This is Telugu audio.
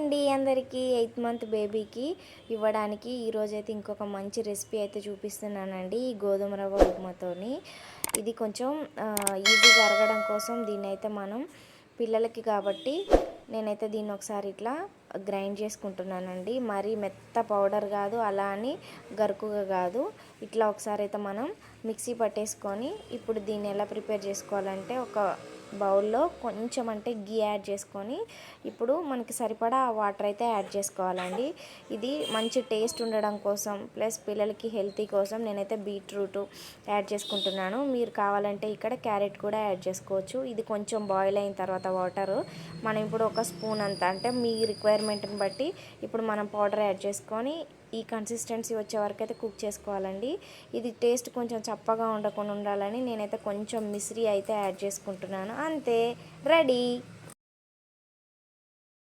అండి అందరికీ 8th మంత్ బేబీకి ఇవ్వడానికి ఈరోజైతే ఇంకొక మంచి రెసిపీ అయితే చూపిస్తున్నానండి. ఈ గోధుమ రవ్వ ఉప్మాతోని ఇది కొంచెం ఈజీగా అరగడం కోసం దీన్ని అయితే మనం పిల్లలకి కాబట్టి నేనైతే దీన్ని ఒకసారి ఇట్లా గ్రైండ్ చేసుకుంటున్నానండి. మరి మెత్త పౌడర్ కాదు, అలా అని గరుకుగా కాదు, ఇట్లా ఒకసారి అయితే మనం మిక్సీ పట్టేసుకొని ఇప్పుడు దీన్ని ఎలా ప్రిపేర్ చేసుకోవాలంటే ఒక బౌల్లో కొంచెం అంటే గీ యాడ్ చేసుకొని ఇప్పుడు మనకి సరిపడా వాటర్ అయితే యాడ్ చేసుకోవాలండి. ఇది మంచి టేస్ట్ ఉండడం కోసం ప్లస్ పిల్లలకి హెల్తీ కోసం నేనైతే బీట్రూట్ యాడ్ చేసుకుంటున్నాను. మీరు కావాలంటే ఇక్కడ క్యారెట్ కూడా యాడ్ చేసుకోవచ్చు. ఇది కొంచెం బాయిల్ అయిన తర్వాత వాటర్ మనం ఇప్పుడు ఒక స్పూన్ అంత అంటే మీ రిక్వైర్మెంట్ని బట్టి ఇప్పుడు మనం పౌడర్ యాడ్ చేసుకొని ఈ కన్సిస్టెన్సీ వచ్చే వరకు అయితే కుక్ చేసుకోవాలండి. ఇది టేస్ట్ కొంచెం చప్పగా ఉండకుండా ఉండాలని నేనైతే కొంచెం మిశ్రీ అయితే యాడ్ చేసుకుంటున్నాను. అంతే, రెడీ.